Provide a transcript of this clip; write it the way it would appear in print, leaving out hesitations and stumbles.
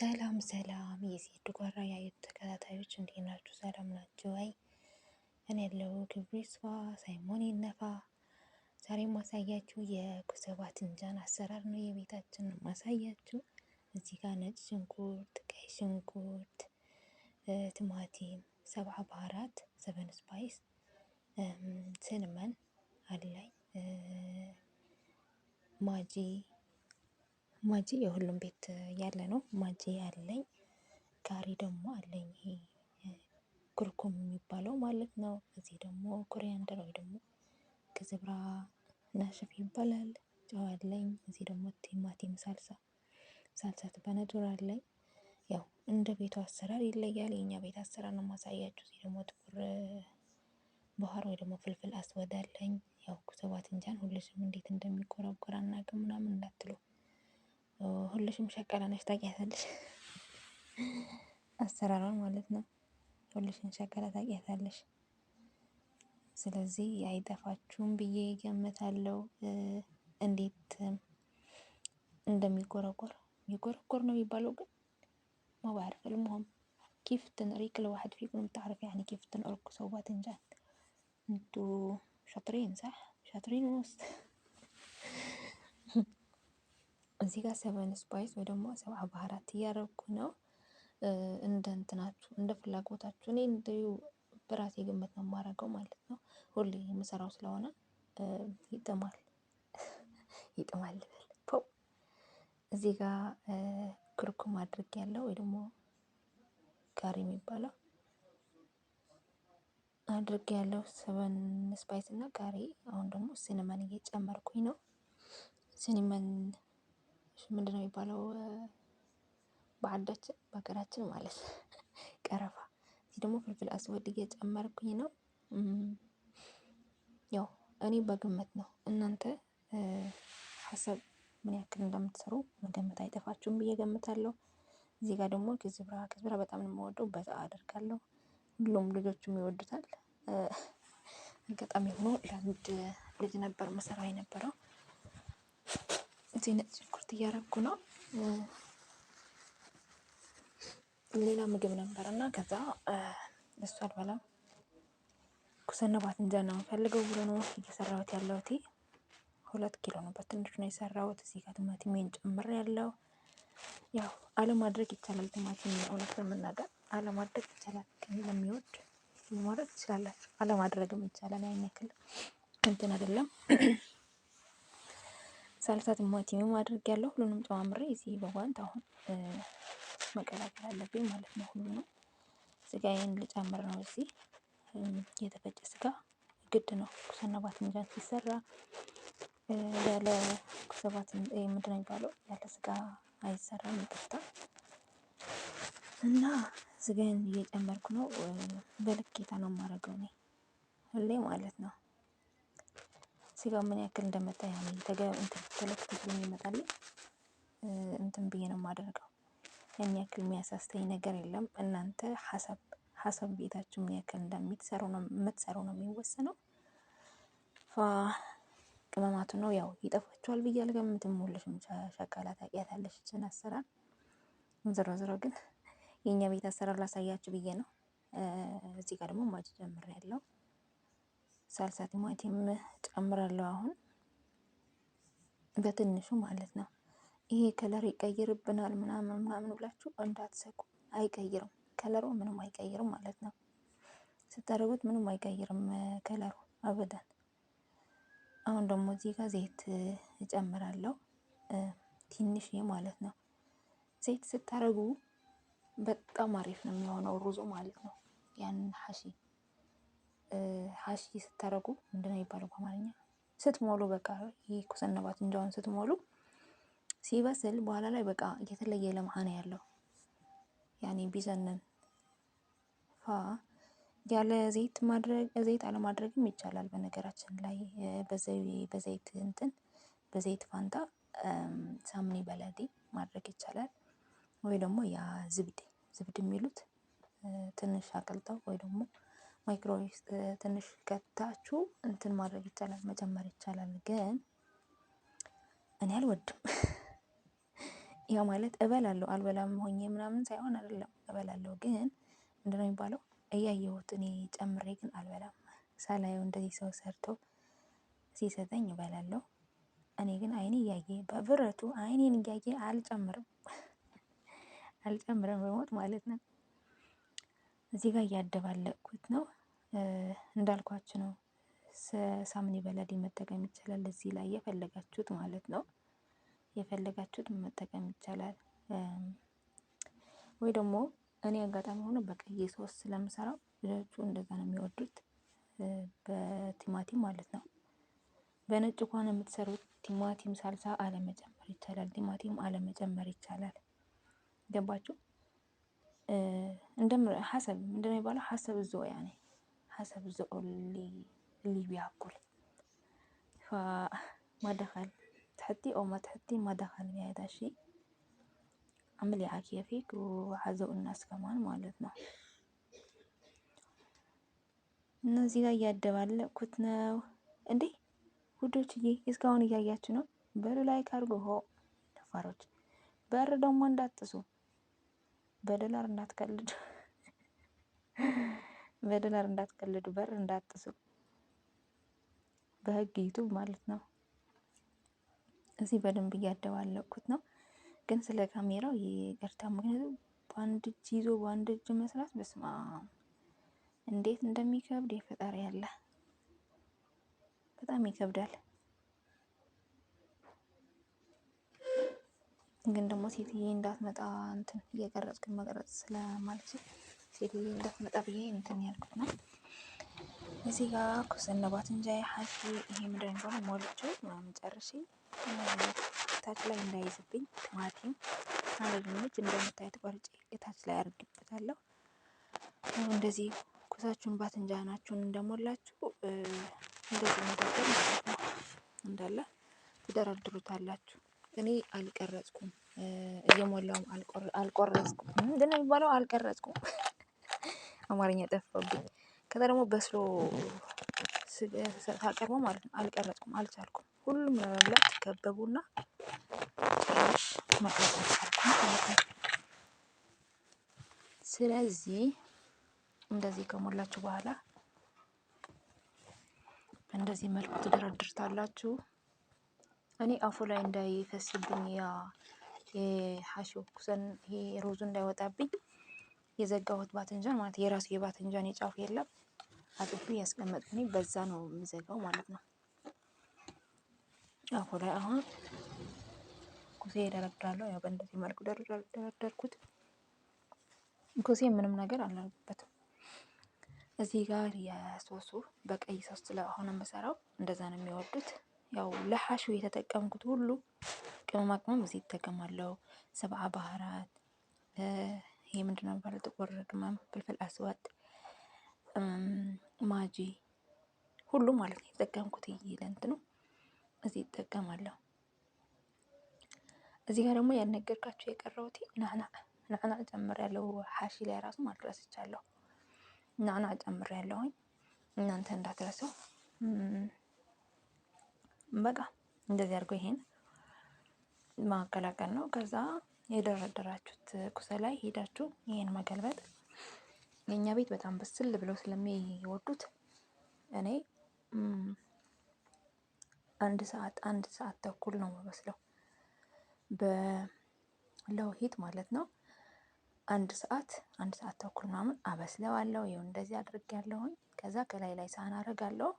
ሰላም ሰላም የዜድ ጓራ የዩቱብ ተከታታዮች እንዴት ናችሁ? ሰላም ናችሁ ወይ? እኔ ያለው ክብሩ ይስፋ ሳይሞን ይነፋ። ዛሬ ማሳያችሁ የኩሰባት እንጀራ አሰራር ነው። የቤታችንን ማሳያችሁ። እዚህ ጋር ነጭ ሽንኩርት፣ ቀይ ሽንኩርት፣ ቲማቲም፣ ሰብዓ ባህራት፣ ሰቨን ስፓይስ፣ ሲነመን አለኝ፣ ማጂ የሁሉም ቤት ያለ ነው። ማጂ አለኝ። ካሪ ደግሞ አለኝ። ይሄ ኩርኩም የሚባለው ማለት ነው። እዚህ ደግሞ ኮሪያንደር ወይ ደግሞ ከዝብራ ናሽፍ ይባላል። ጨው አለኝ። እዚህ ደግሞ ቲማቲም ሳልሳ በነዶር አለኝ። ያው እንደ ቤቱ አሰራር ይለያል። የኛ ቤት አሰራር ነው ማሳያችሁ። እዚህ ደግሞ ጥቁር ባህር ወይ ደግሞ ፍልፍል አስወድ አለኝ። ያው ኩሰባት እንጃን ሁልሽም እንዴት እንደሚቆረቆር አናውቅም ምናምን እንዳትሉ፣ ሁልሽም ሸቀላ ነሽ ታውቂያታለሽ፣ አሰራሯን ማለት ነው። ሁልሽም ሸቀላ ታውቂያታለሽ። ስለዚህ አይጠፋችሁም ብዬ ገምታለሁ። እንዴት እንደሚቆረቆር የሚቆረቆር ነው የሚባለው ግን ما بعرف. المهم كيف تنقري كل واحد فيكم بتعرف يعني كيف تنقروا كسوات انجان. انتوا شاطرين صح؟ شاطرين ونص. እዚህ ጋር ሰቨን ስፓይስ ወይ ደግሞ ሰብዓ ባህራት እያረኩ ነው። እንደ እንትናችሁ እንደ ፍላጎታችሁ። እኔ እንደው በራሴ ግምት ነው የማደርገው ማለት ነው። ሁሌ የምሰራው ስለሆነ ይጥማል ልበል። እዚህ ጋር ኩርኩም አድርጌያለሁ ወይ ደግሞ ካሪ የሚባለው አድርጌያለሁ። ሰቨን ስፓይስ እና ካሪ። አሁን ደግሞ ሲነመን እየጨመርኩኝ ነው። ሲነመን ምንድነው የሚባለው በአዳችን በሀገራችን ማለት ቀረፋ። እዚህ ደግሞ ፍልፍል አስወድ እየጨመርኩኝ ነው። ያው እኔ በግምት ነው። እናንተ ሀሳብ ምን ያክል እንደምትሰሩ መገመት አይጠፋችሁም ብዬ ገምታለሁ። እዚህ ጋር ደግሞ ከዝብራ በጣም ነው የምወደው። በዛ አደርጋለሁ። ሁሉም ልጆቹም ይወዱታል። አጋጣሚ ሆኖ ለአንድ ልጅ ነበር መሰራ የነበረው። እዚህ ነጭ ሽንኩርት እያረኩ ነው። ሌላ ምግብ ነበርና ከዛ እሱ አልበላም ኩሰነባት እንጀራ ነው የምፈልገው ብሎ ነው እየሰራሁት ያለሁት። 2 ኪሎ ነው በትንሹ ነው የሰራሁት። እዚህ ጋር ቲማቲሜን ጨምሬያለሁ። ያው አለማድረግ ይቻላል። ቲማቲም እውነት ለመናገር አለማድረግ ይቻላል። ግን ለሚወድ ማድረግ ትችላላችሁ። አለማድረግም ይቻላል። ያን ያክል እንትን አይደለም። ሳልሳ ቲማቲምም አድርጌያለሁ። ሁሉንም ጨማምሬ እዚህ በጓንት አሁን መቀላቀል አለብኝ ማለት ነው። ሁሉንም ስጋዬን ልጨምር ነው። እዚህ የተፈጨ ስጋ ግድ ነው። ኩሰነባት እንጀራ ሲሰራ ያለ ኩሰባት ምንድነው የሚባለው? ያለ ስጋ አይሰራም። ይቅርታ። እና ስጋዬን እየጨመርኩ ነው። በልኬታ ነው የማደርገው እኔ ሁሌ ማለት ነው። ስጋው ምን ያክል እንደመጣ ያኔ ተለክቶ ስለሚመጣልኝ እንትን ብዬ ነው የማደርገው። ያን ያክል የሚያሳስተኝ ነገር የለም። እናንተ ሀሳብ ቤታችሁ ምን ያክል እንደምትሰሩ ነው የሚወሰነው። ቅመማቱ ነው ያው ይጠፋችኋል ብዬ አልገምትም። ሁልሽም ሸቃላ ታውቂያታለሽ እችን አሰራር። ዞሮ ግን የኛ ቤት አሰራር ላሳያችሁ ብዬ ነው። እዚህ ጋር ደግሞ ማጅ ጨምሬያለሁ። ሳልሳ ቲማቲም ጨምራለሁ አሁን በትንሹ ማለት ነው። ይሄ ከለር ይቀይርብናል ምናምን ብላችሁ እንዳትሰቁ። አይቀይርም። ከለሩ ምንም አይቀይርም ማለት ነው። ስታደርጉት ምንም አይቀይርም ከለሩ አበዳን። አሁን ደግሞ እዚህ ጋር ዘይት እጨምራለሁ ትንሽዬ ማለት ነው። ዘይት ስታደርጉ በጣም አሪፍ ነው የሚሆነው ሩዙ ማለት ነው። ያንን ሀሺ ስታደርጉ ምንድነው የሚባለው በአማርኛ? ስትሞሉ በቃ ይሄ ኩሰነባት እንጀራውን ስትሞሉ ሲበስል በኋላ ላይ በቃ የተለየ ለመሃን ያለው ያኔ ቢዘነን ያለ ዘይት አለማድረግም ይቻላል። በነገራችን ላይ በዘይት ፋንታ ሳምኒ በለዲ ማድረግ ይቻላል። ወይ ደግሞ ያ ዝብድ የሚሉት ትንሽ አቅልጠው ወይ ደግሞ ማይክሮዌቭ ትንሽ ከታችሁ እንትን ማድረግ ይቻላል፣ መጨመር ይቻላል። ግን እኔ አልወድም። ያ ማለት እበላለሁ አልበላም ሆኜ ምናምን ሳይሆን አይደለም፣ እበላለሁ። ግን ምንድነው የሚባለው እያየሁት እኔ ጨምሬ ግን አልበላም። ሳላየው እንደዚህ ሰው ሰርቶ ሲሰጠኝ እበላለሁ። እኔ ግን አይኔ እያየ በብረቱ አይኔን እያየ አልጨምርም አልጨምርም በሞት ማለት ነው። እዚህ ጋር እያደባለቅኩት ነው። እንዳልኳችሁ ነው። ሳምኒ በለዲ መጠቀም ይቻላል። እዚህ ላይ የፈለጋችሁት ማለት ነው። የፈለጋችሁት መጠቀም ይቻላል። ወይ ደግሞ እኔ አጋጣሚ ሆኖ በቀይ ሶስ ስለምሰራው ልጆቹ እንደዛ ነው የሚወዱት፣ በቲማቲም ማለት ነው። በነጭ ከሆነ የምትሰሩት ቲማቲም ሳልሳ አለመጨመር ይቻላል። ቲማቲም አለመጨመር ይቻላል። ገባችሁ? እንደም ሐሰብ ምንድነው የሚባለው? ሐሰብ الذوق يعني حسب الذوق اللي بياكل. فما دخل تحطي او ما تحطي ما دخل بهذا الشيء. اعملي على كيفك وعزوا الناس كمان ማለት ነው። እነዚህ ጋር እያደባለቅኩት ነው እንዴ ውዶችዬ። እስካሁን እያያችሁ ነው። በሉ ላይክ አድርጉ። ሆ ደፋሮች። በር ደግሞ እንዳትጥሱ። በዶላር እንዳትቀልዱ በዶላር እንዳትቀልዱ። በር እንዳትጥሱ። በህግ ዩቱብ ማለት ነው። እዚህ በደንብ እያደባለቅኩት ነው። ግን ስለ ካሜራው ይቅርታ። ምክንያቱም በአንድ እጅ ይዞ በአንድ እጅ መስራት በስማ እንዴት እንደሚከብድ የፈጣሪ ያለ በጣም ይከብዳል። ግን ደግሞ ሴትዬ እንዳትመጣ እንትን እየቀረጽኩኝ መቅረጽ ስለማልችል ሴትዬ እንዳትመጣ ብዬ እንትን ያልኩት ነው። እዚህ ጋር ኩስነባት እንጂ ሐሺ ይሄ ምንድን ነው ሞልቼ ምናምን ጨርሼ ታች ላይ እንዳይዝብኝ ቲማቲም አረግነች እንደምታዩት ቆርጬ ታች ላይ አድርግበታለሁ። እንደዚህ ኩሳችሁን ባትንጃናችሁን እንደሞላችሁ እንደዚህ መደርደር ማለት ነው። እንዳለ ትደረድሩታላችሁ። እኔ አልቀረጽኩም፣ እየሞላውም አልቆረጽኩም። ምንድን ነው የሚባለው? አልቀረጽኩም። አማርኛ ጠፋብኝ። ከዛ ደግሞ በስሎ ታቀርቦ ማለት ነው። አልቀረጽኩም፣ አልቻልኩም። ሁሉም ለመብላት ከበቡና ጭራሽ መቅረጽ አልቻልኩም ማለት ነው። ስለዚህ እንደዚህ ከሞላችሁ በኋላ እንደዚህ መልኩ ትደረድሩታላችሁ። እኔ አፉ ላይ እንዳይፈስብኝ ያ የሐሺው ኩሰን ይሄ ሩዙ እንዳይወጣብኝ የዘጋሁት ባትንጃን ማለት የራሱ የባትንጃን የጫፉ የለም አጥፌ ያስቀመጥኩኝ በዛ ነው የምዘጋው ማለት ነው። አፉ ላይ አሁን ኩሴ ደረድራለሁ። ያው በእንደዚህ መልኩ ደረደርኩት። ኩሴ ምንም ነገር አላደርግበትም። እዚህ ጋር የሶሱ በቀይ ሶስ ስለሆነ የምሰራው እንደዛ ነው የሚወዱት። ያው ለሐሺው የተጠቀምኩት ሁሉ ቅመማ ቅመም እዚህ እጠቀማለሁ። ሰብዓ ባህራት፣ ይሄ ምንድነው የሚባለው? ጥቁር ቅመም፣ ፍልፍል አስዋድ፣ ማጂ ሁሉ ማለት ነው የተጠቀምኩት። ለእንትኑ እዚህ እጠቀማለሁ። እዚህ ጋር ደግሞ ያልነገርኳችሁ የቀረውት ናዕናዕ ጨምሬያለሁ። ሐሺ ላይ ራሱ ማለት ረስቻለሁ። ናዕናዕ ጨምሬያለሁኝ። እናንተ እንዳትረሱ። በቃ እንደዚህ አድርጎ ይሄን ማቀላቀል ነው። ከዛ የደረደራችሁት ኩሰ ላይ ሄዳችሁ ይሄን መገልበጥ። የኛ ቤት በጣም በስል ብለው ስለሚወዱት እኔ አንድ ሰዓት ተኩል ነው የምበስለው በለው ሂት ማለት ነው። አንድ ሰዓት ተኩል ምናምን አበስለዋለሁ። ይኸው እንደዚህ አድርጌያለሁኝ። ከዛ ከላይ ሳህን አደርጋለሁ።